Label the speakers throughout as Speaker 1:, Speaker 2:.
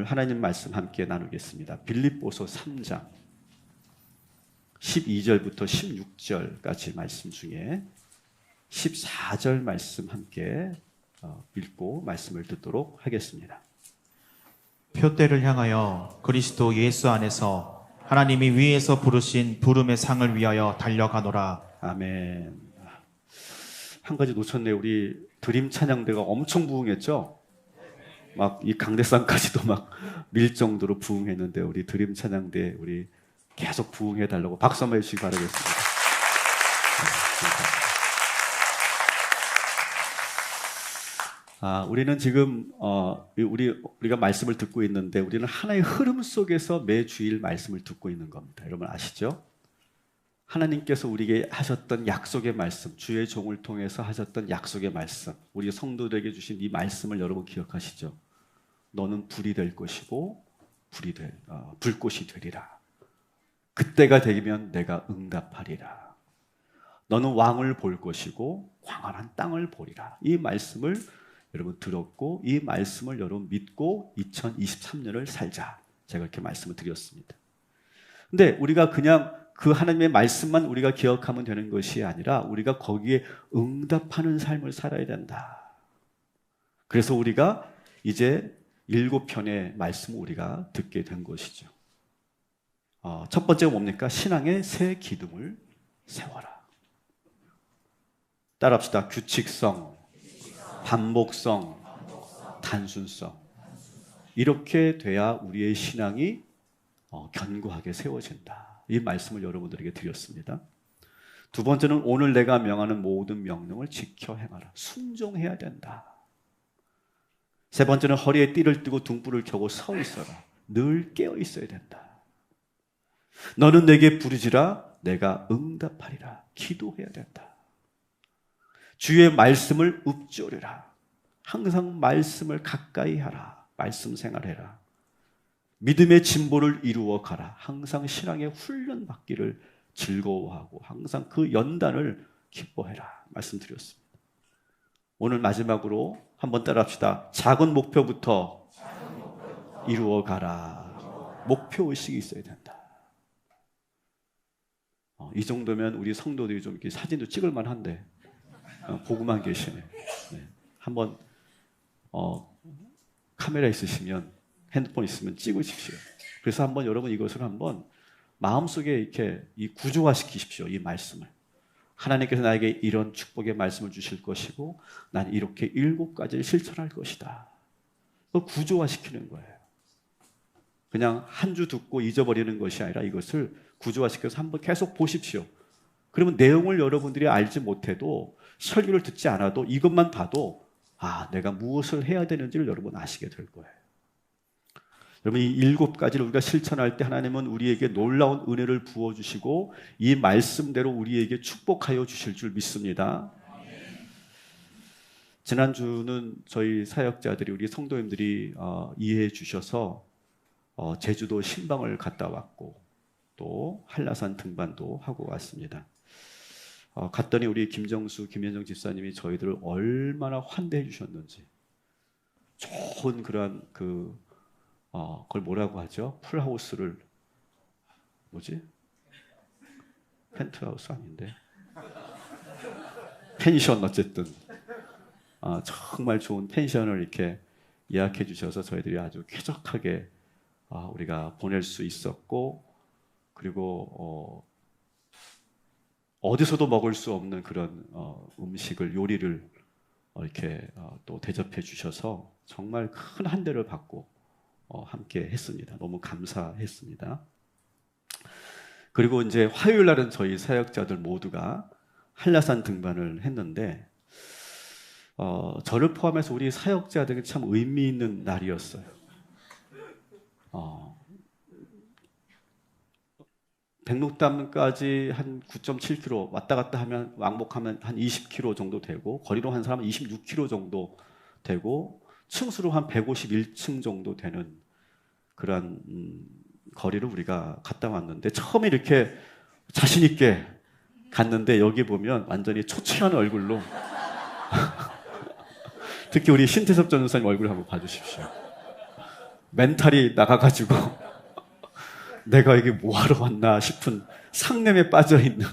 Speaker 1: 하나님 말씀 함께 나누겠습니다. 빌립보서 3장 12절부터 16절까지 말씀 중에 14절 말씀 함께 읽고 말씀을 듣도록 하겠습니다.
Speaker 2: 표대를 향하여 그리스도 예수 안에서 하나님이 위에서 부르신 부름의 상을 위하여 달려가노라.
Speaker 1: 아멘. 한 가지 놓쳤네요. 우리 드림 찬양대가 엄청 부흥했죠? 막 이 강대상까지도 막 밀 정도로 부흥했는데 우리 드림 찬양대 우리 계속 부흥해 달라고 박수 한번 해주시기 바라겠습니다. 우리는 지금 우리가 말씀을 듣고 있는데 우리는 하나의 흐름 속에서 매 주일 말씀을 듣고 있는 겁니다. 여러분 아시죠? 하나님께서 우리에게 하셨던 약속의 말씀, 주의 종을 통해서 하셨던 약속의 말씀, 우리 성도들에게 주신 이 말씀을 여러분 기억하시죠? 너는 불이 될 것이고 불꽃이 되리라. 그때가 되면 내가 응답하리라. 너는 왕을 볼 것이고 광활한 땅을 보리라. 이 말씀을 여러분 들었고 이 말씀을 여러분 믿고 2023년을 살자. 제가 이렇게 말씀을 드렸습니다. 근데 우리가 그냥 그 하나님의 말씀만 우리가 기억하면 되는 것이 아니라 우리가 거기에 응답하는 삶을 살아야 된다. 그래서 우리가 이제 7편의 말씀을 우리가 듣게 된 것이죠. 첫 번째가 뭡니까? 신앙의 새 기둥을 세워라. 따라합시다. 규칙성, 반복성, 단순성. 이렇게 돼야 우리의 신앙이 견고하게 세워진다. 이 말씀을 여러분들에게 드렸습니다. 두 번째는 오늘 내가 명하는 모든 명령을 지켜 행하라. 순종해야 된다. 세 번째는 허리에 띠를 띠고 등불을 켜고 서 있어라. 늘 깨어 있어야 된다. 너는 내게 부르지라 내가 응답하리라. 기도해야 된다. 주의 말씀을 읊조리라. 항상 말씀을 가까이 하라. 말씀 생활해라. 믿음의 진보를 이루어 가라. 항상 신앙의 훈련 받기를 즐거워하고 항상 그 연단을 기뻐해라. 말씀드렸습니다. 오늘 마지막으로 한번 따라합시다. 작은 목표부터 이루어 가라. 목표의식이 있어야 된다. 이 정도면 우리 성도들이 좀 이렇게 사진도 찍을 만한데 보고만 계시네. 네. 한번 카메라 있으시면 핸드폰 있으면 찍으십시오. 그래서 한번 여러분 이것을 한번 마음속에 이렇게 구조화시키십시오. 이 말씀을. 하나님께서 나에게 이런 축복의 말씀을 주실 것이고 난 이렇게 7가지를 실천할 것이다. 그걸 구조화시키는 거예요. 그냥 한 주 듣고 잊어버리는 것이 아니라 이것을 구조화시켜서 한번 계속 보십시오. 그러면 내용을 여러분들이 알지 못해도 설교를 듣지 않아도 이것만 봐도 내가 무엇을 해야 되는지를 여러분 아시게 될 거예요. 여러분 이 7가지를 우리가 실천할 때 하나님은 우리에게 놀라운 은혜를 부어주시고 이 말씀대로 우리에게 축복하여 주실 줄 믿습니다. 지난주는 저희 사역자들이 우리 성도님들이 이해해 주셔서 제주도 신방을 갔다 왔고 또 한라산 등반도 하고 왔습니다. 갔더니 우리 김정수, 김현정 집사님이 저희들을 얼마나 환대해 주셨는지 좋은 그런 그걸 뭐라고 하죠? 풀하우스를 펜트하우스 아닌데 펜션 어쨌든 정말 좋은 펜션을 이렇게 예약해 주셔서 저희들이 아주 쾌적하게 우리가 보낼 수 있었고 그리고 어디서도 먹을 수 없는 그런 음식을 요리를 이렇게 또 대접해 주셔서 정말 큰 한대를 받고 함께 했습니다. 너무 감사했습니다. 그리고 이제 화요일 날은 저희 사역자들 모두가 한라산 등반을 했는데 저를 포함해서 우리 사역자들에게 참 의미 있는 날이었어요. 백록담까지 한 9.7km 왔다 갔다 하면 왕복하면 한 20km 정도 되고 거리로 한 사람은 26km 정도 되고 층수로 한 151층 정도 되는 그런 거리를 우리가 갔다 왔는데 처음에 이렇게 자신 있게 갔는데 여기 보면 완전히 초췌한 얼굴로 특히 우리 신태섭 전도사님 얼굴 한번 봐주십시오. 멘탈이 나가가지고 내가 이게 뭐하러 왔나 싶은 상념에 빠져있는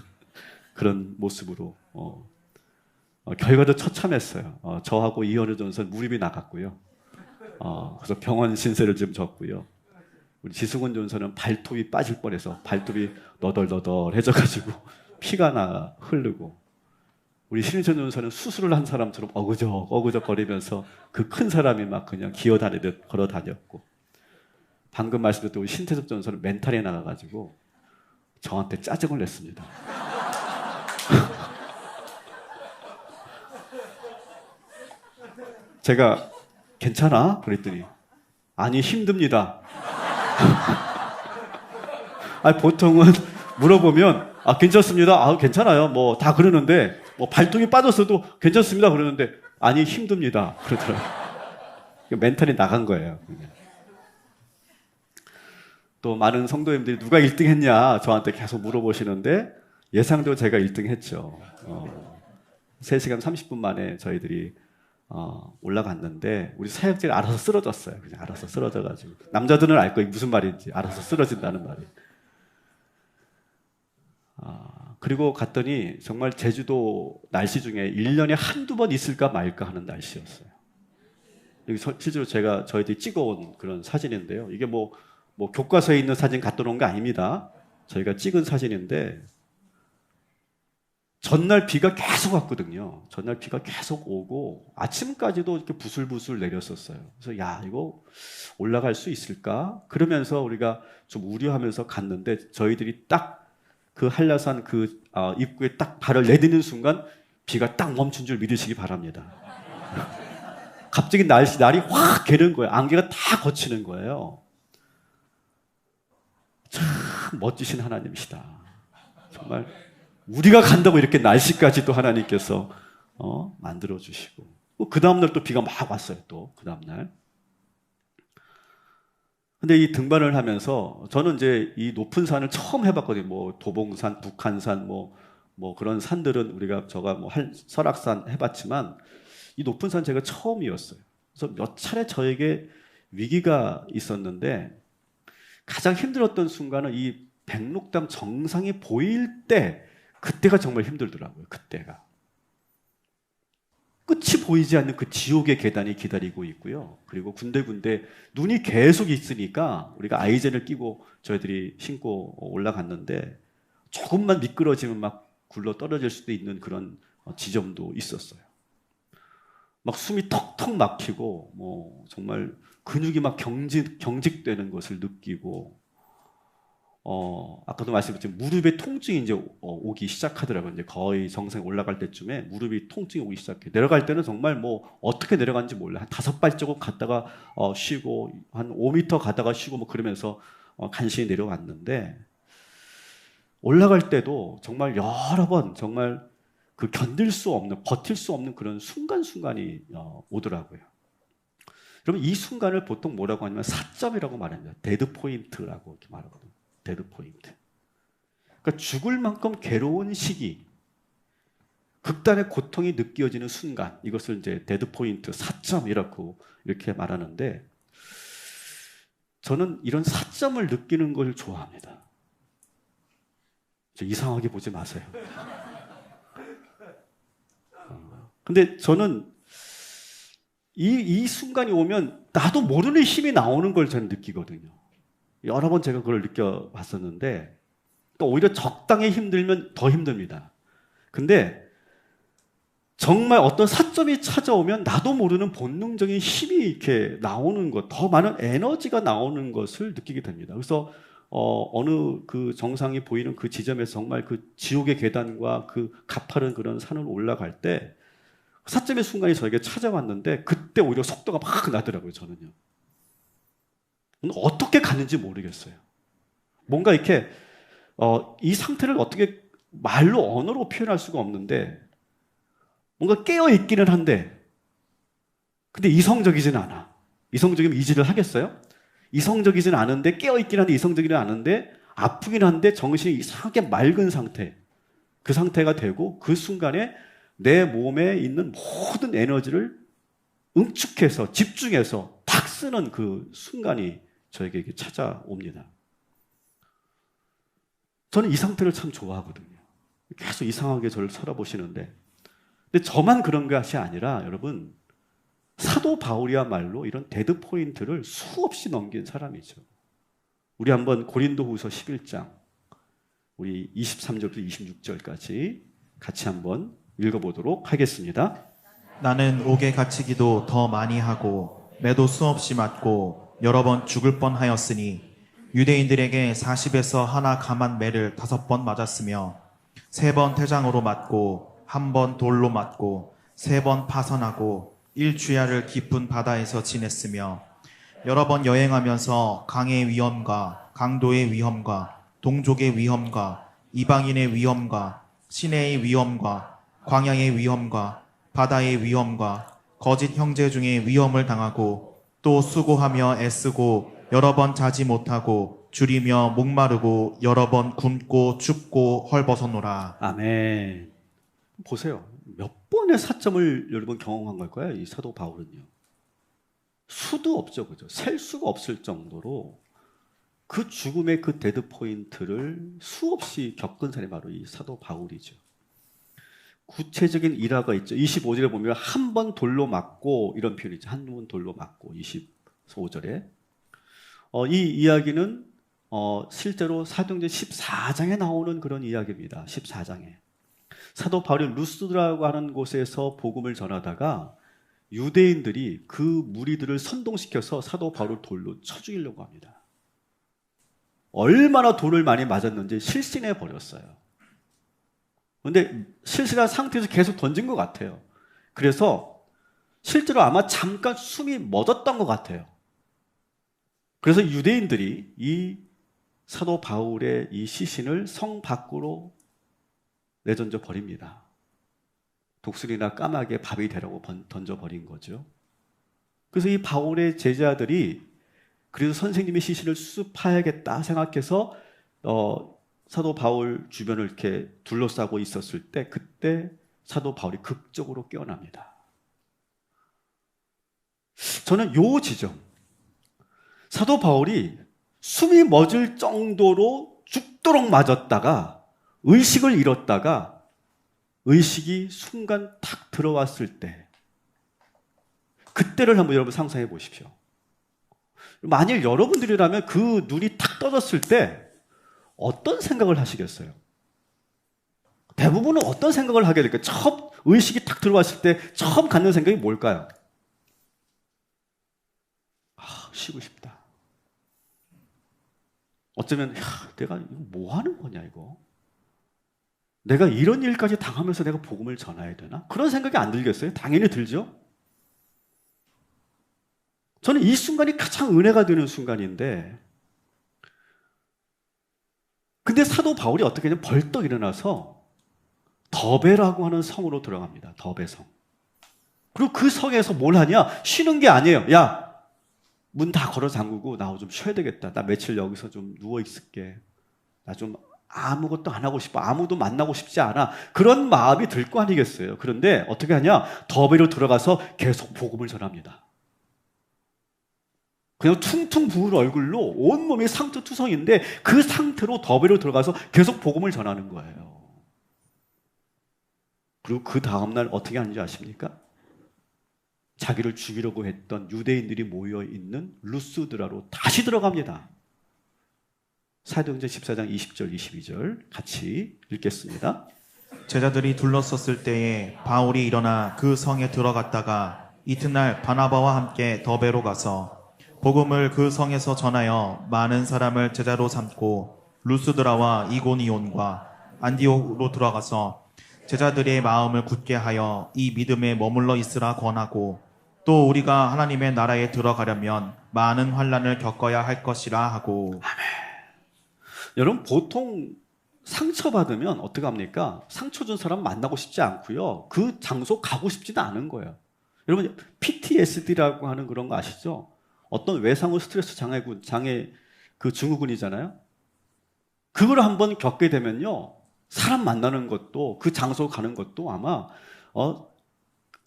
Speaker 1: 그런 모습으로 결과도 처참했어요. 저하고 이현우 전선 무릎이 나갔고요. 그래서 병원 신세를 좀 졌고요. 우리 지승훈 전선은 발톱이 빠질 뻔해서 발톱이 너덜너덜해져가지고 피가 나 흐르고, 우리 신희철 전선은 수술을 한 사람처럼 어그적거리면서 그 큰 사람이 막 그냥 기어다니듯 걸어다녔고, 방금 말씀드렸던 우리 신태섭 전선은 멘탈이 나가가지고 저한테 짜증을 냈습니다. 제가 괜찮아? 그랬더니 아니 힘듭니다. 아니, 보통은 물어보면 괜찮습니다. 괜찮아요. 뭐 다 그러는데 뭐 발톱이 빠졌어도 괜찮습니다. 그러는데 아니 힘듭니다. 그러더라고요. 멘탈이 나간 거예요. 또 많은 성도님들이 누가 1등 했냐 저한테 계속 물어보시는데 예상대로 제가 1등 했죠. 3시간 30분 만에 저희들이 올라갔는데 우리 사역자들이 알아서 쓰러졌어요. 그냥 알아서 쓰러져가지고. 남자들은 알 거예요. 무슨 말인지. 알아서 쓰러진다는 말이. 그리고 갔더니 정말 제주도 날씨 중에 1년에 한두 번 있을까 말까 하는 날씨였어요. 여기 실제로 제가 저희들이 찍어온 그런 사진인데요. 이게 뭐 교과서에 있는 사진 갖다 놓은 게 아닙니다. 저희가 찍은 사진인데 전날 비가 계속 왔거든요. 전날 비가 계속 오고 아침까지도 이렇게 부슬부슬 내렸었어요. 그래서 야, 이거 올라갈 수 있을까? 그러면서 우리가 좀 우려하면서 갔는데 저희들이 딱 그 한라산 그 입구에 딱 발을 내딛는 순간 비가 딱 멈춘 줄 믿으시기 바랍니다. 갑자기 날이 확 개는 거예요. 안개가 다 거치는 거예요. 참 멋지신 하나님이시다. 정말 우리가 간다고 이렇게 날씨까지 또 하나님께서 만들어 주시고, 그 다음날 또 비가 막 왔어요. 또 그 다음날. 근데 이 등반을 하면서 저는 이제 이 높은 산을 처음 해봤거든요. 뭐 도봉산, 북한산, 뭐 그런 산들은 제가 뭐 설악산 해봤지만 이 높은 산 제가 처음이었어요. 그래서 몇 차례 저에게 위기가 있었는데 가장 힘들었던 순간은 이 백록담 정상이 보일 때, 그때가 정말 힘들더라고요. 그때가. 끝이 보이지 않는 그 지옥의 계단이 기다리고 있고요. 그리고 군데군데 눈이 계속 있으니까 우리가 아이젠을 끼고 저희들이 신고 올라갔는데 조금만 미끄러지면 막 굴러 떨어질 수도 있는 그런 지점도 있었어요. 막 숨이 턱턱 막히고 뭐 정말 근육이 막 경직되는 것을 느끼고, 아까도 말씀드렸지만 무릎에 통증이 이제 오기 시작하더라고요. 이제 거의 정상에 올라갈 때쯤에 무릎이 통증이 오기 시작해. 내려갈 때는 정말 뭐 어떻게 내려가는지 몰라. 한 5발자국 갔다가 쉬고, 한 5m 가다가 쉬고 뭐 그러면서 간신히 내려갔는데, 올라갈 때도 정말 여러 번 정말 그 견딜 수 없는, 버틸 수 없는 그런 순간순간이 오더라고요. 그러면 이 순간을 보통 뭐라고 하냐면 사점이라고 말합니다. 데드 포인트라고 이렇게 말하거든요. 데드 포인트. 그러니까 죽을 만큼 괴로운 시기, 극단의 고통이 느껴지는 순간, 이것을 이제 데드 포인트, 사점이라고 이렇게 말하는데, 저는 이런 사점을 느끼는 걸 좋아합니다. 이상하게 보지 마세요. 근데 저는 이 순간이 오면 나도 모르는 힘이 나오는 걸 저는 느끼거든요. 여러 번 제가 그걸 느껴봤었는데, 또 오히려 적당히 힘들면 더 힘듭니다. 근데 정말 어떤 사점이 찾아오면 나도 모르는 본능적인 힘이 이렇게 나오는 것, 더 많은 에너지가 나오는 것을 느끼게 됩니다. 그래서 어느 그 정상이 보이는 그 지점에서 정말 그 지옥의 계단과 그 가파른 그런 산을 올라갈 때 사점의 순간이 저에게 찾아왔는데, 그때 오히려 속도가 막 나더라고요. 저는요. 어떻게 갔는지 모르겠어요. 뭔가 이렇게 이 상태를 어떻게 말로, 언어로 표현할 수가 없는데, 뭔가 깨어 있기는 한데 근데 이성적이지는 않아. 이성적이면 이지를 하겠어요? 이성적이지는 않은데, 깨어 있긴 한데 이성적이지는 않은데, 아프긴 한데 정신이 이상하게 맑은 상태, 그 상태가 되고, 그 순간에 내 몸에 있는 모든 에너지를 응축해서 집중해서 탁 쓰는 그 순간이 저에게 이렇게 찾아옵니다. 저는 이 상태를 참 좋아하거든요. 계속 이상하게 저를 쳐다보시는데, 근데 저만 그런 것이 아니라 여러분, 사도 바울이야말로 이런 데드 포인트를 수없이 넘긴 사람이죠. 우리 한번 고린도후서 11장 우리 23절부터 26절까지 같이 한번 읽어보도록 하겠습니다.
Speaker 2: 나는 옥에 갇히기도 더 많이 하고 매도 수없이 맞고 여러 번 죽을 뻔하였으니 유대인들에게 40에서 하나 감한 매를 5번 맞았으며 3번 태장으로 맞고 1번 돌로 맞고 3번 파선하고 일주야를 깊은 바다에서 지냈으며 여러 번 여행하면서 강의 위험과 강도의 위험과 동족의 위험과 이방인의 위험과 시내의 위험과 광야의 위험과 바다의 위험과 거짓 형제 중에 위험을 당하고 또 수고하며 애쓰고 여러 번 자지 못하고 줄이며 목마르고 여러 번 굶고 춥고 헐벗었노라.
Speaker 1: 아멘. 보세요. 몇 번의 사점을 여러분 경험한 걸까요? 이 사도 바울은요. 수도 없죠. 그죠? 셀 수가 없을 정도로 그 죽음의 그 데드 포인트를 수없이 겪은 사람이 바로 이 사도 바울이죠. 구체적인 일화가 있죠. 25절에 보면 한 번 돌로 맞고 이런 표현이죠. 한 번 돌로 맞고 25절에. 이 이야기는 실제로 사도행전 14장에 나오는 그런 이야기입니다. 14장에. 사도 바울이 루스드라고 하는 곳에서 복음을 전하다가 유대인들이 그 무리들을 선동시켜서 사도 바울을 돌로 쳐 죽이려고 합니다. 얼마나 돌을 많이 맞았는지 실신해 버렸어요. 그런데 실신한 상태에서 계속 던진 것 같아요. 그래서 실제로 아마 잠깐 숨이 멎었던 것 같아요. 그래서 유대인들이 이 사도 바울의 이 시신을 성 밖으로 내던져 버립니다. 독수리나 까마귀에 밥이 되라고 던져버린 거죠. 그래서 이 바울의 제자들이 그래서 선생님의 시신을 수습해야겠다 생각해서 사도 바울 주변을 이렇게 둘러싸고 있었을 때 그때 사도 바울이 극적으로 깨어납니다. 저는 요 지점, 사도 바울이 숨이 멎을 정도로 죽도록 맞았다가 의식을 잃었다가 의식이 순간 탁 들어왔을 때 그때를 한번 여러분 상상해 보십시오. 만일 여러분들이라면 그 눈이 탁 떠졌을 때 어떤 생각을 하시겠어요? 대부분은 어떤 생각을 하게 될까요? 처음 의식이 탁 들어왔을 때 처음 갖는 생각이 뭘까요? 쉬고 싶다. 어쩌면 내가 이거 뭐 하는 거냐 이거. 내가 이런 일까지 당하면서 내가 복음을 전해야 되나? 그런 생각이 안 들겠어요? 당연히 들죠. 저는 이 순간이 가장 은혜가 되는 순간인데 근데 사도 바울이 어떻게 하냐면 벌떡 일어나서 더베라고 하는 성으로 들어갑니다. 더베성. 그리고 그 성에서 뭘 하냐? 쉬는 게 아니에요. 야, 문 다 걸어 잠그고 나 좀 쉬어야 되겠다. 나 며칠 여기서 좀 누워 있을게. 나 좀 아무것도 안 하고 싶어. 아무도 만나고 싶지 않아. 그런 마음이 들 거 아니겠어요. 그런데 어떻게 하냐? 더베로 들어가서 계속 복음을 전합니다. 그냥 퉁퉁 부은 얼굴로 온몸이 상처투성인데 그 상태로 더베로 들어가서 계속 복음을 전하는 거예요. 그리고 그 다음날 어떻게 하는지 아십니까? 자기를 죽이려고 했던 유대인들이 모여있는 루스드라로 다시 들어갑니다. 사도행전 14장 20절 22절 같이 읽겠습니다.
Speaker 2: 제자들이 둘러섰을 때에 바울이 일어나 그 성에 들어갔다가 이튿날 바나바와 함께 더베로 가서 복음을 그 성에서 전하여 많은 사람을 제자로 삼고 루스드라와 이고니온과 안디옥으로 들어가서 제자들의 마음을 굳게 하여 이 믿음에 머물러 있으라 권하고 또 우리가 하나님의 나라에 들어가려면 많은 환난을 겪어야 할 것이라 하고.
Speaker 1: 여러분 보통 상처받으면 어떻게 합니까? 상처 준 사람 만나고 싶지 않고요. 그 장소 가고 싶지도 않은 거예요. 여러분 PTSD라고 하는 그런 거 아시죠? 어떤 외상후 스트레스 장애 그 증후군이잖아요. 그걸 한번 겪게 되면요. 사람 만나는 것도 그 장소 가는 것도 아마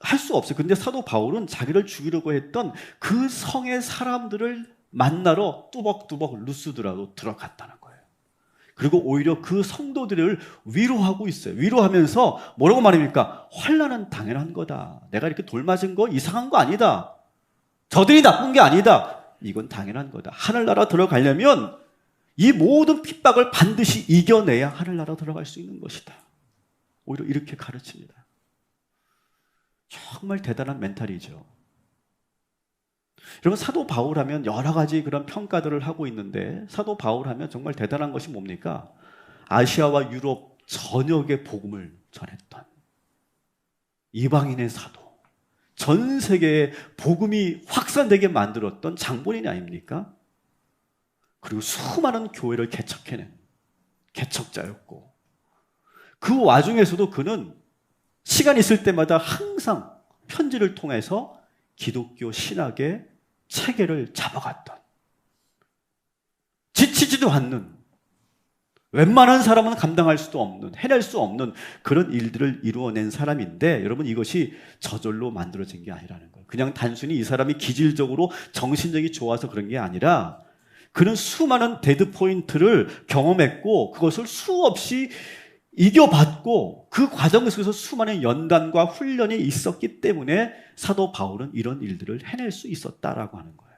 Speaker 1: 할 수 없어요. 근데 사도 바울은 자기를 죽이려고 했던 그 성의 사람들을 만나러 뚜벅뚜벅 루스드라로 들어갔다는 거예요. 그리고 오히려 그 성도들을 위로하고 있어요. 위로하면서 뭐라고 말합니까? 환난은 당연한 거다. 내가 이렇게 돌 맞은 거 이상한 거 아니다. 저들이 나쁜 게 아니다. 이건 당연한 거다. 하늘나라 들어가려면 이 모든 핍박을 반드시 이겨내야 하늘나라 들어갈 수 있는 것이다. 오히려 이렇게 가르칩니다. 정말 대단한 멘탈이죠. 여러분, 사도 바울 하면 여러 가지 그런 평가들을 하고 있는데, 사도 바울 하면 정말 대단한 것이 뭡니까? 아시아와 유럽 전역의 복음을 전했던 이방인의 사도, 전 세계에 복음이 확산되게 만들었던 장본인이 아닙니까? 그리고 수많은 교회를 개척해낸 개척자였고, 그 와중에서도 그는 시간 있을 때마다 항상 편지를 통해서 기독교 신학의 체계를 잡아갔던, 지치지도 않는, 웬만한 사람은 감당할 수도 없는, 해낼 수 없는 그런 일들을 이루어낸 사람인데, 여러분, 이것이 저절로 만들어진 게 아니라는 거예요. 그냥 단순히 이 사람이 기질적으로 정신력이 좋아서 그런 게 아니라 그는 수많은 데드 포인트를 경험했고 그것을 수없이 이겨봤고 그 과정 속에서 수많은 연단과 훈련이 있었기 때문에 사도 바울은 이런 일들을 해낼 수 있었다라고 하는 거예요.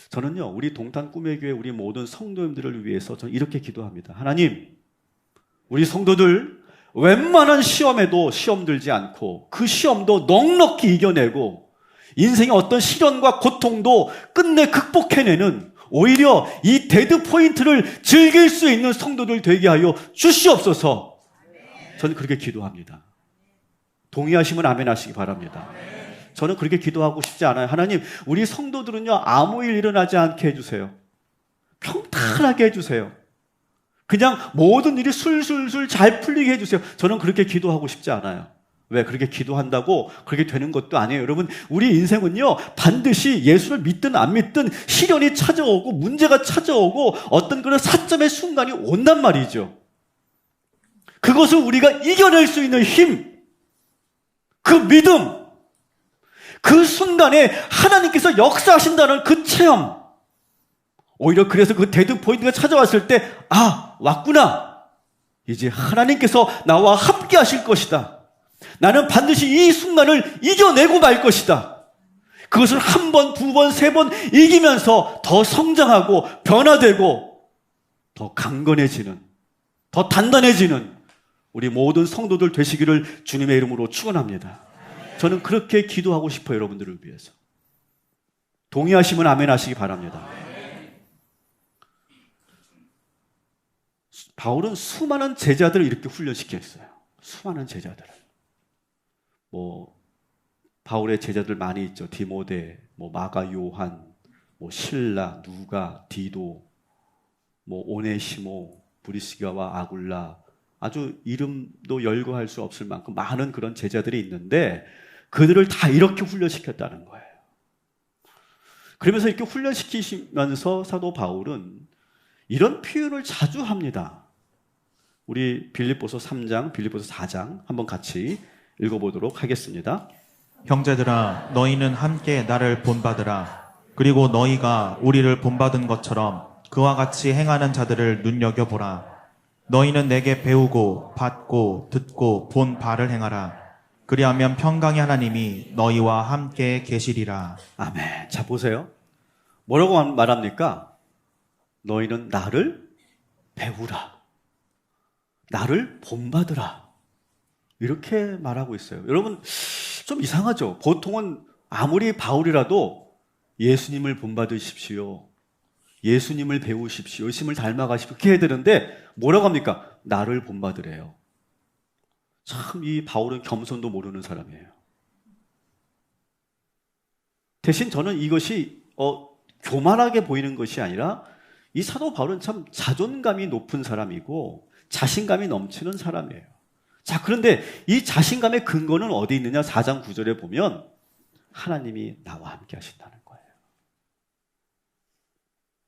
Speaker 1: 저는요, 우리 동탄 꿈의 교회 우리 모든 성도님들을 위해서 저는 이렇게 기도합니다. 하나님, 우리 성도들 웬만한 시험에도 시험 들지 않고 그 시험도 넉넉히 이겨내고 인생의 어떤 시련과 고통도 끝내 극복해내는, 오히려 이 데드 포인트를 즐길 수 있는 성도들 되게 하여 주시옵소서. 저는 그렇게 기도합니다. 동의하시면 아멘 하시기 바랍니다. 저는 그렇게 기도하고 싶지 않아요. 하나님, 우리 성도들은요, 아무 일 일어나지 않게 해주세요. 평탄하게 해주세요. 그냥 모든 일이 술술술 잘 풀리게 해주세요. 저는 그렇게 기도하고 싶지 않아요. 왜? 그렇게 기도한다고 그렇게 되는 것도 아니에요. 여러분, 우리 인생은요, 반드시 예수를 믿든 안 믿든 시련이 찾아오고 문제가 찾아오고 어떤 그런 사점의 순간이 온단 말이죠. 그것을 우리가 이겨낼 수 있는 힘, 그 믿음, 그 순간에 하나님께서 역사하신다는 그 체험, 오히려 그래서 그 데드 포인트가 찾아왔을 때, 아, 왔구나. 이제 하나님께서 나와 함께 하실 것이다. 나는 반드시 이 순간을 이겨내고 말 것이다. 그것을 한 번, 두 번, 세 번 이기면서 더 성장하고 변화되고 더 강건해지는, 더 단단해지는 우리 모든 성도들 되시기를 주님의 이름으로 축원합니다. 저는 그렇게 기도하고 싶어요. 여러분들을 위해서. 동의하시면 아멘 하시기 바랍니다. 바울은 수많은 제자들을 이렇게 훈련시켰어요. 수많은 제자들을. 바울의 제자들 많이 있죠. 디모데, 마가 요한, 실라, 누가, 디도, 오네시모, 브리스가와 아굴라, 아주 이름도 열거할 수 없을 만큼 많은 그런 제자들이 있는데 그들을 다 이렇게 훈련시켰다는 거예요. 그러면서 이렇게 훈련시키시면서 사도 바울은 이런 표현을 자주 합니다. 우리 빌립보서 3장, 빌립보서 4장 한번 같이 읽어보도록 하겠습니다.
Speaker 2: 형제들아, 너희는 함께 나를 본받으라. 그리고 너희가 우리를 본받은 것처럼 그와 같이 행하는 자들을 눈여겨보라. 너희는 내게 배우고 받고 듣고 본 바를 행하라. 그리하면 평강의 하나님이 너희와 함께 계시리라.
Speaker 1: 아멘. 자, 보세요. 뭐라고 말합니까? 너희는 나를 배우라. 나를 본받으라. 이렇게 말하고 있어요. 여러분, 좀 이상하죠? 보통은 아무리 바울이라도 예수님을 본받으십시오. 예수님을 배우십시오. 예수님을 닮아가십시오. 이렇게 해야 되는데 뭐라고 합니까? 나를 본받으래요. 참, 이 바울은 겸손도 모르는 사람이에요. 대신 저는 이것이 교만하게 보이는 것이 아니라 이 사도 바울은 참 자존감이 높은 사람이고 자신감이 넘치는 사람이에요. 자, 그런데 이 자신감의 근거는 어디 있느냐? 4장 9절에 보면 하나님이 나와 함께 하신다는 거예요.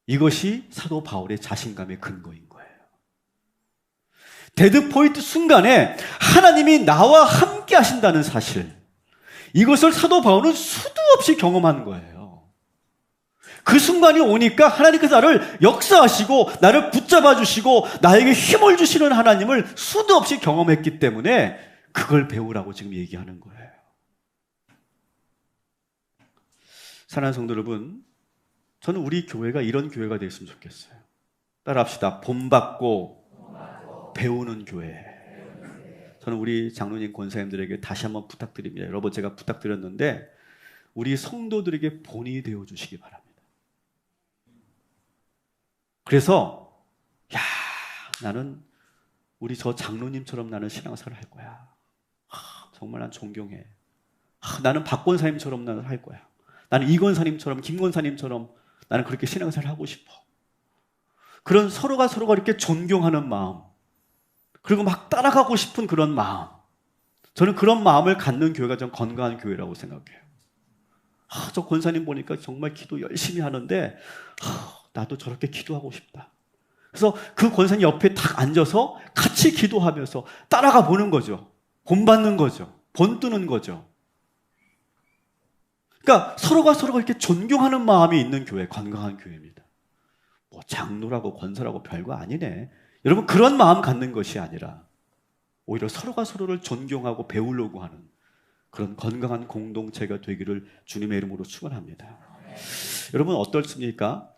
Speaker 1: 이것이 사도 바울의 자신감의 근거인 거예요. 데드포인트 순간에 하나님이 나와 함께 함께 하신다는 사실, 이것을 사도 바울은 수도 없이 경험한 거예요. 그 순간이 오니까 하나님께서 나를 역사하시고 나를 붙잡아 주시고 나에게 힘을 주시는 하나님을 수도 없이 경험했기 때문에 그걸 배우라고 지금 얘기하는 거예요. 사랑하는 성도 여러분, 저는 우리 교회가 이런 교회가 됐으면 좋겠어요. 따라합시다. 본받고 배우는 교회. 저는 우리 장로님 권사님들에게 다시 한번 부탁드립니다. 여러 번 제가 부탁드렸는데 우리 성도들에게 본이 되어 주시기 바랍니다. 그래서 나는 우리 저 장로님처럼 나는 신앙생활을 할 거야. 정말 난 존경해. 나는 박 권사님처럼 나는 할 거야. 나는 이 권사님처럼 김 권사님처럼 나는 그렇게 신앙생활을 하고 싶어. 그런 서로가 이렇게 존경하는 마음, 그리고 막 따라가고 싶은 그런 마음, 저는 그런 마음을 갖는 교회가 좀 건강한 교회라고 생각해요. 저 권사님 보니까 정말 기도 열심히 하는데 나도 저렇게 기도하고 싶다. 그래서 그 권사님 옆에 딱 앉아서 같이 기도하면서 따라가 보는 거죠. 본받는 거죠. 본뜨는 거죠. 그러니까 서로가 이렇게 존경하는 마음이 있는 교회, 건강한 교회입니다. 뭐 장로라고 권사라고 별거 아니네. 여러분, 그런 마음 갖는 것이 아니라 오히려 서로가 서로를 존경하고 배우려고 하는 그런 건강한 공동체가 되기를 주님의 이름으로 축원합니다. 여러분, 어떻습니까?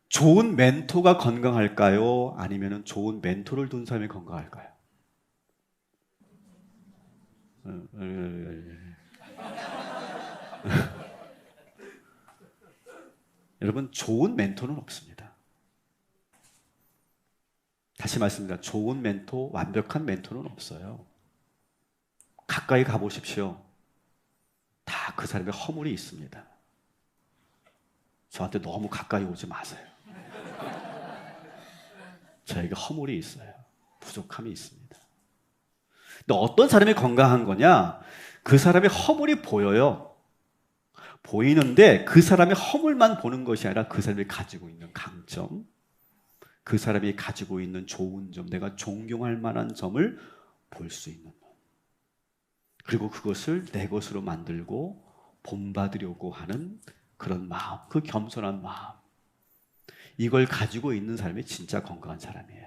Speaker 1: 좋은 멘토가 건강할까요? 아니면 좋은 멘토를 둔 사람이 건강할까요? 여러분, 좋은 멘토는 없습니다. 다시 말씀드립니다. 좋은 멘토, 완벽한 멘토는 없어요. 가까이 가보십시오. 다 그 사람의 허물이 있습니다. 저한테 너무 가까이 오지 마세요. 저에게 허물이 있어요. 부족함이 있습니다. 근데 어떤 사람이 건강한 거냐? 그 사람의 허물이 보여요. 보이는데 그 사람의 허물만 보는 것이 아니라 그 사람이 가지고 있는 강점, 그 사람이 가지고 있는 좋은 점, 내가 존경할 만한 점을 볼 수 있는 것. 그리고 그것을 내 것으로 만들고 본받으려고 하는 그런 마음, 그 겸손한 마음. 이걸 가지고 있는 사람이 진짜 건강한 사람이에요.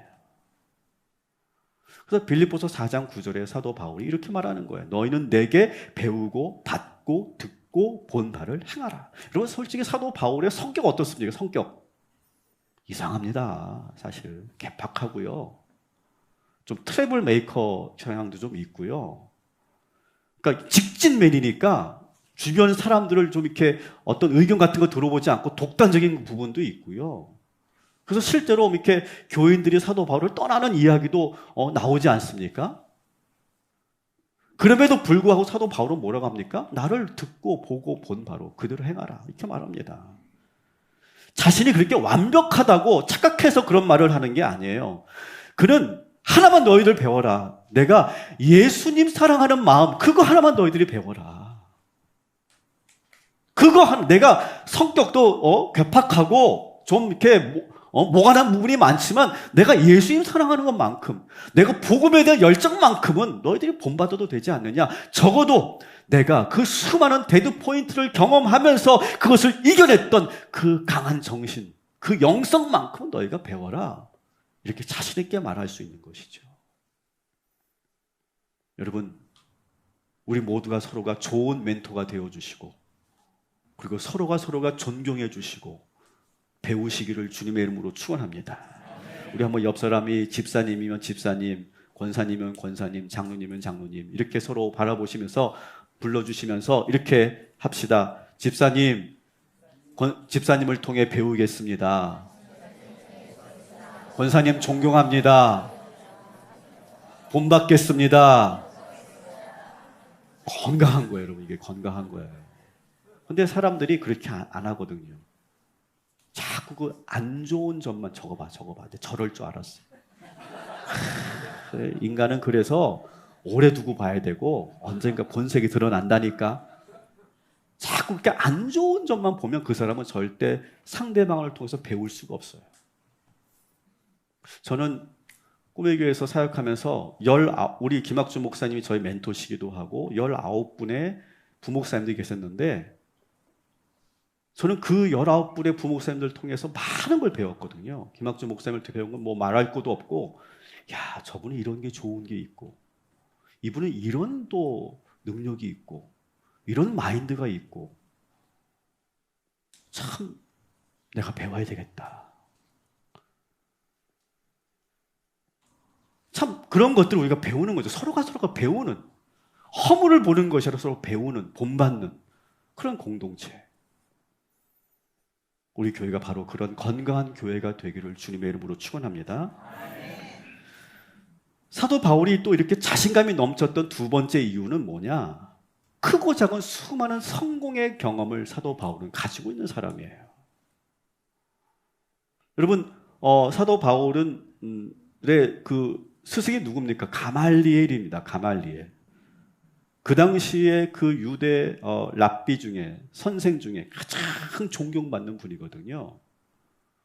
Speaker 1: 그래서 빌립보서 4장 9절에 사도 바울이 이렇게 말하는 거예요. 너희는 내게 배우고 받고 듣고 본 바를 행하라. 여러분, 솔직히 사도 바울의 성격 어떻습니까? 성격 이상합니다. 사실 개팍하고요. 좀 트러블 메이커 성향도 좀 있고요. 그러니까 직진맨이니까 주변 사람들을 좀 이렇게 어떤 의견 같은 거 들어보지 않고 독단적인 부분도 있고요. 그래서 실제로 이렇게 교인들이 사도 바울을 떠나는 이야기도 나오지 않습니까? 그럼에도 불구하고 사도 바울은 뭐라고 합니까? 나를 듣고 보고 본 바로 그대로 행하라. 이렇게 말합니다. 자신이 그렇게 완벽하다고 착각해서 그런 말을 하는 게 아니에요. 그는 하나만 너희들 배워라. 내가 예수님 사랑하는 마음, 그거 하나만 너희들이 배워라. 그거 하나, 내가 성격도 괴팍하고 좀 이렇게 모가난 부분이 많지만 내가 예수님 사랑하는 것만큼, 내가 복음에 대한 열정만큼은 너희들이 본받아도 되지 않느냐. 적어도 내가 그 수많은 데드 포인트를 경험하면서 그것을 이겨냈던 그 강한 정신, 그 영성만큼은 너희가 배워라. 이렇게 자신 있게 말할 수 있는 것이죠. 여러분, 우리 모두가 서로가 좋은 멘토가 되어주시고, 그리고 서로가 존경해 주시고 배우시기를 주님의 이름으로 축원합니다. 우리 한번 옆 사람이 집사님이면 집사님, 권사님이면 권사님, 장로님이면 장로님, 이렇게 서로 바라보시면서 불러주시면서 이렇게 합시다. 집사님, 집사님을 통해 배우겠습니다. 권사님 존경합니다. 본받겠습니다. 건강한 거예요, 여러분. 이게 건강한 거예요. 근데 사람들이 그렇게 안 하거든요. 자꾸 그 안 좋은 점만 적어봐. 근데 저럴 줄 알았어요. 인간은 그래서 오래 두고 봐야 되고 언젠가 본색이 드러난다니까. 자꾸 그렇게 안 좋은 점만 보면 그 사람은 절대 상대방을 통해서 배울 수가 없어요. 저는 꿈의 교회에서 사역하면서 우리 김학준 목사님이 저희 멘토시기도 하고 19분의 부목사님들이 계셨는데 저는 그 19분의 부목사님들을 통해서 많은 걸 배웠거든요. 김학준 목사님을 배운 건 뭐 말할 것도 없고, 야, 저분은 이런 게 좋은 게 있고, 이분은 이런 또 능력이 있고, 이런 마인드가 있고, 참 내가 배워야 되겠다. 참 그런 것들을 우리가 배우는 거죠. 서로가 배우는, 허물을 보는 것이 아니라 서로 배우는, 본받는 그런 공동체. 우리 교회가 바로 그런 건강한 교회가 되기를 주님의 이름으로 축원합니다. 사도 바울이 또 이렇게 자신감이 넘쳤던 두 번째 이유는 뭐냐? 크고 작은 수많은 성공의 경험을 사도 바울은 가지고 있는 사람이에요. 여러분, 사도 바울은 그 스승이 누굽니까? 가말리엘입니다. 가말리엘. 그 당시에 그 유대 랍비 중에, 선생 중에 가장 존경받는 분이거든요.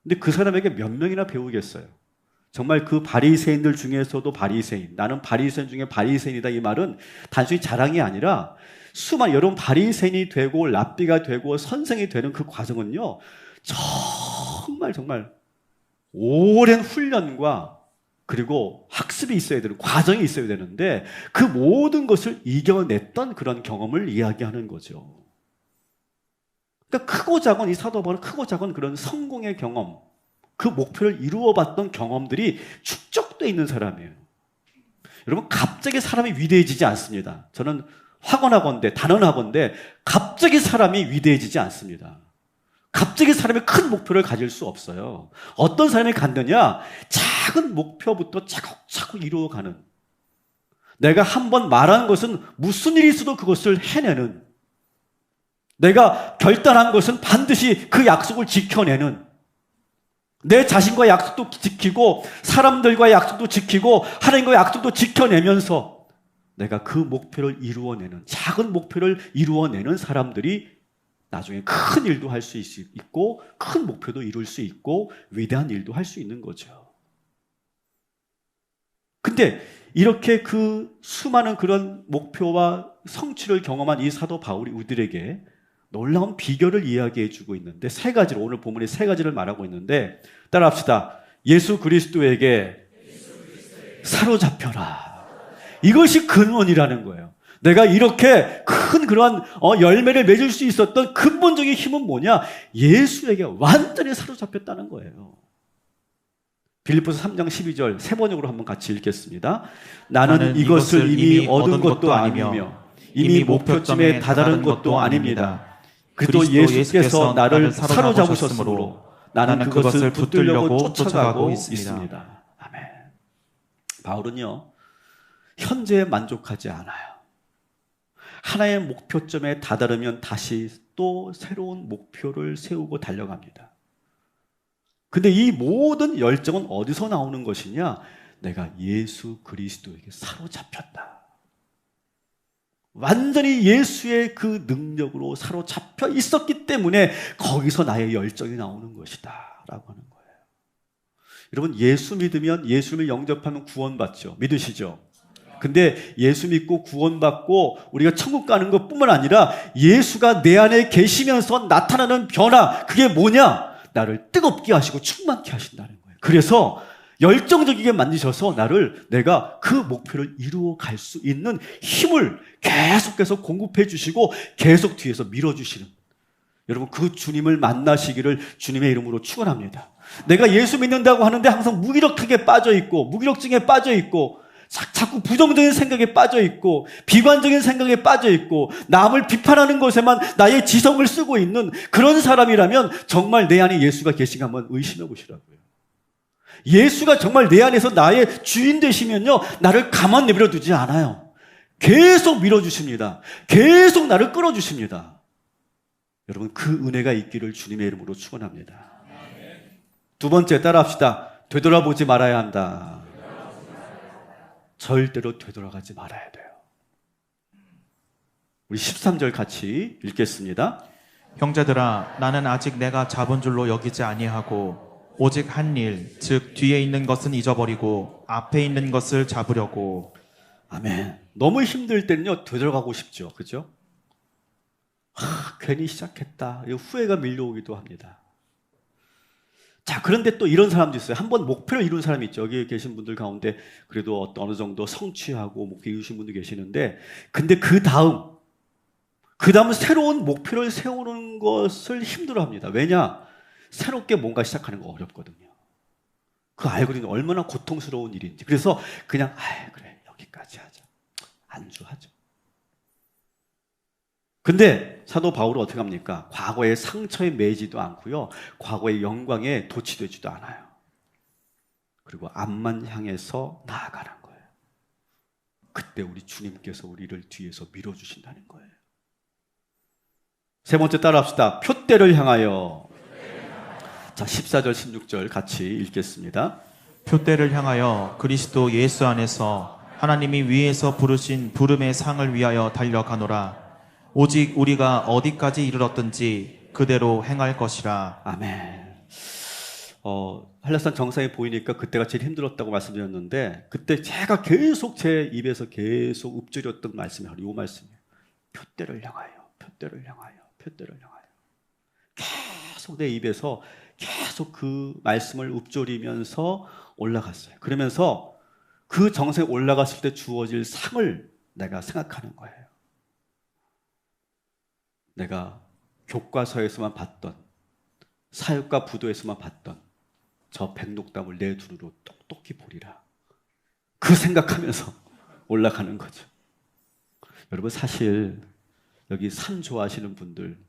Speaker 1: 근데 그 사람에게 몇 명이나 배우겠어요? 정말 그 바리새인들 중에서도 바리새인, 나는 바리새인 중에 바리새인이다, 이 말은 단순히 자랑이 아니라 여러분 바리새인이 되고 랍비가 되고 선생이 되는 그 과정은요, 정말 오랜 훈련과 그리고 학습이 있어야 되는, 과정이 있어야 되는데 그 모든 것을 이겨냈던 그런 경험을 이야기하는 거죠. 그러니까 크고 작은, 이 사도 바울은 크고 작은 그런 성공의 경험, 그 목표를 이루어봤던 경험들이 축적되어 있는 사람이에요. 여러분, 갑자기 사람이 위대해지지 않습니다. 저는 확언하건대, 단언하건대 갑자기 사람이 위대해지지 않습니다. 갑자기 사람이 큰 목표를 가질 수 없어요. 어떤 사람이 갖느냐? 작은 목표부터 차곡차곡 이루어가는, 내가 한번 말한 것은 무슨 일이 있어도 그것을 해내는, 내가 결단한 것은 반드시 그 약속을 지켜내는, 내 자신과의 약속도 지키고 사람들과의 약속도 지키고 하나님과의 약속도 지켜내면서 내가 그 목표를 이루어내는, 작은 목표를 이루어내는 사람들이 나중에 큰 일도 할 수 있고 큰 목표도 이룰 수 있고 위대한 일도 할 수 있는 거죠. 근데 이렇게 그 수많은 그런 목표와 성취를 경험한 이 사도 바울이 우리들에게 놀라운 비결을 이야기해 주고 있는데, 세 가지로, 오늘 본문에 세 가지를 말하고 있는데 따라합시다. 예수 그리스도에게 사로잡혀라. 이것이 근원이라는 거예요. 내가 이렇게 큰 그러한 열매를 맺을 수 있었던 근본적인 힘은 뭐냐? 예수에게 완전히 사로잡혔다는 거예요. 빌립보서 3장 12절 세 번역으로 한번 같이 읽겠습니다. 나는 이것을 이미 얻은 것도 아니며 이미 목표점에 다다른 것도 아닙니다. 그리스도 예수께서 나를 사로잡으셨으므로 나는 그것을 붙들려고 쫓아가고 있습니다. 아멘. 바울은요, 현재에 만족하지 않아요. 하나의 목표점에 다다르면 다시 또 새로운 목표를 세우고 달려갑니다. 근데 이 모든 열정은 어디서 나오는 것이냐? 내가 예수 그리스도에게 사로잡혔다. 완전히 예수의 그 능력으로 사로잡혀 있었기 때문에 거기서 나의 열정이 나오는 것이다 라고 하는 거예요. 여러분, 예수 믿으면, 예수를 영접하면 구원받죠. 믿으시죠? 근데 예수 믿고 구원받고 우리가 천국 가는 것뿐만 아니라 예수가 내 안에 계시면서 나타나는 변화, 그게 뭐냐? 나를 뜨겁게 하시고 충만케 하신다는 거예요. 그래서 열정적이게 만드셔서 내가 그 목표를 이루어 갈 수 있는 힘을 계속해서 공급해 주시고 계속 뒤에서 밀어주시는, 여러분, 그 주님을 만나시기를 주님의 이름으로 축원합니다. 내가 예수 믿는다고 하는데 항상 무기력하게 빠져있고 무기력증에 빠져있고 자꾸 부정적인 생각에 빠져있고 비관적인 생각에 빠져있고 남을 비판하는 것에만 나의 지성을 쓰고 있는 그런 사람이라면 정말 내 안에 예수가 계신가 한번 의심해 보시라고요. 예수가 정말 내 안에서 나의 주인 되시면요, 나를 가만 내버려 두지 않아요. 계속 밀어주십니다. 계속 나를 끌어주십니다. 여러분, 그 은혜가 있기를 주님의 이름으로 축원합니다. 두 번째, 따라합시다. 되돌아보지 말아야 한다. 절대로 되돌아가지 말아야 돼요. 우리 13절 같이 읽겠습니다.
Speaker 2: 형제들아, 나는 아직 내가 잡은 줄로 여기지 아니하고 오직 한 일, 즉 뒤에 있는 것은 잊어버리고 앞에 있는 것을 잡으려고.
Speaker 1: 아멘. 너무 힘들 때는요, 되돌아가고 싶죠. 그죠? 괜히 시작했다. 이 후회가 밀려오기도 합니다. 자, 그런데 또 이런 사람도 있어요. 한번 목표를 이룬 사람이 있죠. 여기 계신 분들 가운데 그래도 어느 정도 성취하고 목표 이루신 분도 계시는데, 근데 그 다음은 새로운 목표를 세우는 것을 힘들어 합니다. 왜냐? 새롭게 뭔가 시작하는 거 어렵거든요. 그 알고 있는 얼마나 고통스러운 일인지. 그래서 그냥, 그래, 여기까지 하자. 안주하죠. 근데 사도 바울은 어떻게 합니까? 과거의 상처에 매이지도 않고요. 과거의 영광에 도취되지도 않아요. 그리고 앞만 향해서 나아가는 거예요. 그때 우리 주님께서 우리를 뒤에서 밀어주신다는 거예요. 세 번째 따라합시다. 표대를 향하여. 자, 14절, 16절 같이 읽겠습니다.
Speaker 2: 표대를 향하여 그리스도 예수 안에서 하나님이 위에서 부르신 부름의 상을 위하여 달려가노라. 오직 우리가 어디까지 이르렀든지 그대로 행할 것이라.
Speaker 1: 아멘. 한라산 정상에 보이니까 그때가 제일 힘들었다고 말씀드렸는데, 그때 제가 계속 제 입에서 계속 읊조렸던 말씀이 바로 이 말씀이에요. 표대를 향하여, 표대를 향하여, 표대를 향하여. 계속 내 입에서 계속 그 말씀을 읊조리면서 올라갔어요. 그러면서 그 정상에 올라갔을 때 주어질 상을 내가 생각하는 거예요. 내가 교과서에서만 봤던, 사역과 부도에서만 봤던 저 백록담을 내 눈으로 똑똑히 보리라. 그 생각하면서 올라가는 거죠. 여러분, 사실 여기 산 좋아하시는 분들,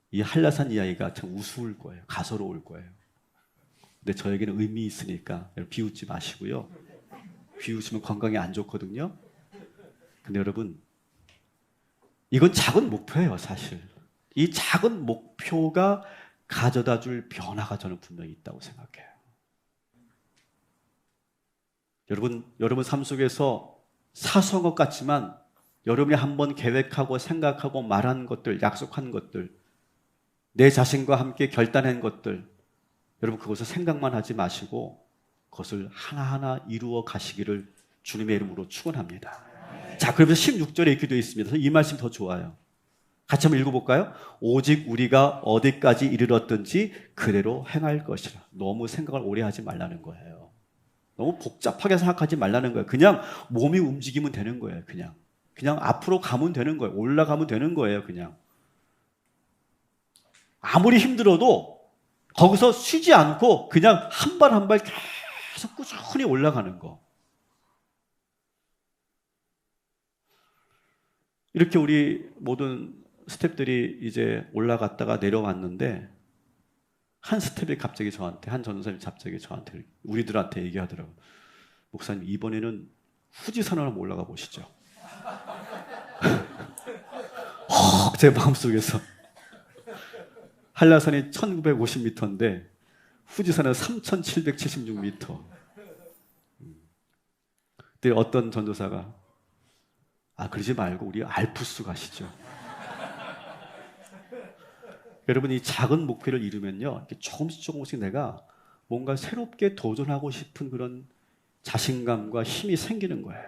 Speaker 1: 이 한라산 이야기가 참 우스울 거예요. 가소로울 거예요. 근데 저에게는 의미 있으니까 여러분 비웃지 마시고요. 비웃으면 건강에 안 좋거든요. 근데 여러분, 이건 작은 목표예요, 사실. 이 작은 목표가 가져다 줄 변화가 저는 분명히 있다고 생각해요. 여러분 삶 속에서 사소한 것 같지만 여러분이 한번 계획하고 생각하고 말한 것들, 약속한 것들, 내 자신과 함께 결단한 것들, 여러분 그것을 생각만 하지 마시고 그것을 하나하나 이루어 가시기를 주님의 이름으로 축원합니다. 자, 그러면서 16절에 이렇게 되어 있습니다. 이 말씀 더 좋아요. 같이 한번 읽어볼까요? 오직 우리가 어디까지 이르렀든지 그대로 행할 것이라. 너무 생각을 오래 하지 말라는 거예요. 너무 복잡하게 생각하지 말라는 거예요. 그냥 몸이 움직이면 되는 거예요. 그냥 앞으로 가면 되는 거예요. 올라가면 되는 거예요. 그냥 아무리 힘들어도 거기서 쉬지 않고 그냥 한 발 한 발 계속 꾸준히 올라가는 거. 이렇게 우리 모든 스텝들이 이제 올라갔다가 내려왔는데 한 스텝이 갑자기 저한테, 한 전도사님이 갑자기 저한테, 우리들한테 얘기하더라고요. 목사님, 이번에는 후지산을 한번 올라가 보시죠. 제 마음속에서 한라산이 1950m인데 후지산은 3776m. 그때 어떤 전도사가 그러지 말고 우리 알프스 가시죠. 여러분, 이 작은 목표를 이루면요, 이렇게 조금씩 내가 뭔가 새롭게 도전하고 싶은 그런 자신감과 힘이 생기는 거예요.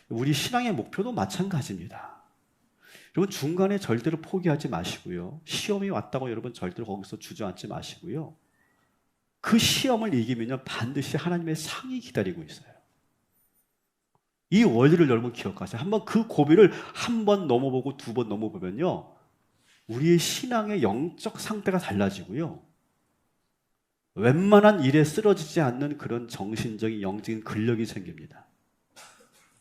Speaker 1: 우리 신앙의 목표도 마찬가지입니다. 여러분, 중간에 절대로 포기하지 마시고요. 시험이 왔다고 여러분 절대로 거기서 주저앉지 마시고요. 그 시험을 이기면요, 반드시 하나님의 상이 기다리고 있어요. 이 원리를 여러분 기억하세요. 한번 그 고비를 한 번 넘어보고 두 번 넘어보면요, 우리의 신앙의 영적 상태가 달라지고요, 웬만한 일에 쓰러지지 않는 그런 정신적인 영적인 근력이 생깁니다.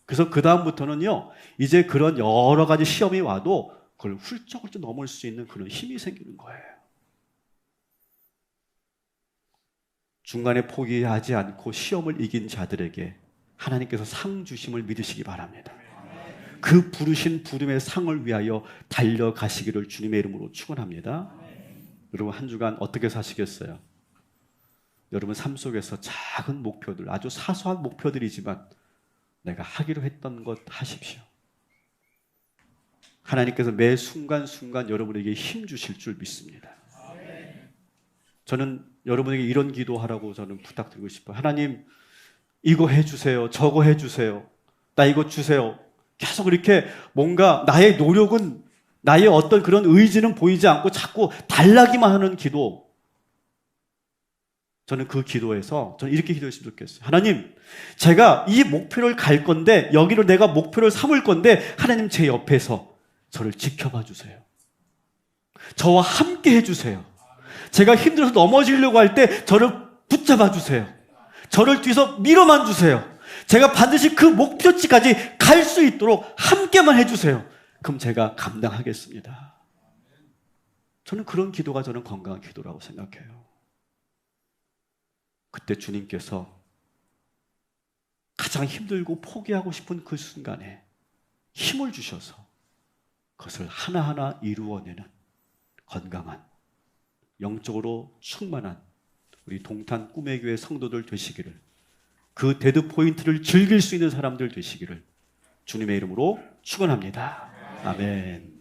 Speaker 1: 그래서 그 다음부터는요, 이제 그런 여러 가지 시험이 와도 그걸 훌쩍훌쩍 넘을 수 있는 그런 힘이 생기는 거예요. 중간에 포기하지 않고 시험을 이긴 자들에게 하나님께서 상 주심을 믿으시기 바랍니다. 그 부르신 부름의 상을 위하여 달려가시기를 주님의 이름으로 축원합니다. 여러분, 한 주간 어떻게 사시겠어요? 여러분 삶 속에서 작은 목표들, 아주 사소한 목표들이지만 내가 하기로 했던 것 하십시오. 하나님께서 매 순간순간 여러분에게 힘 주실 줄 믿습니다. 저는 여러분에게 이런 기도하라고 저는 부탁드리고 싶어요. 하나님, 이거 해주세요. 저거 해주세요. 나 이거 주세요. 계속 이렇게 뭔가 나의 노력은, 나의 어떤 그런 의지는 보이지 않고 자꾸 달라기만 하는 기도. 저는 그 기도에서 저는 이렇게 기도했으면 좋겠어요. 하나님, 제가 이 목표를 갈 건데, 여기를 내가 목표를 삼을 건데, 하나님 제 옆에서 저를 지켜봐 주세요. 저와 함께 해주세요. 제가 힘들어서 넘어지려고 할 때 저를 붙잡아 주세요. 저를 뒤에서 밀어만 주세요. 제가 반드시 그 목표치까지 갈 수 있도록 함께만 해주세요. 그럼 제가 감당하겠습니다. 저는 그런 기도가 저는 건강한 기도라고 생각해요. 그때 주님께서 가장 힘들고 포기하고 싶은 그 순간에 힘을 주셔서 그것을 하나하나 이루어내는 건강한, 영적으로 충만한 우리 동탄 꿈의 교회 성도들 되시기를, 그 데드 포인트를 즐길 수 있는 사람들 되시기를 주님의 이름으로 축원합니다. 아멘.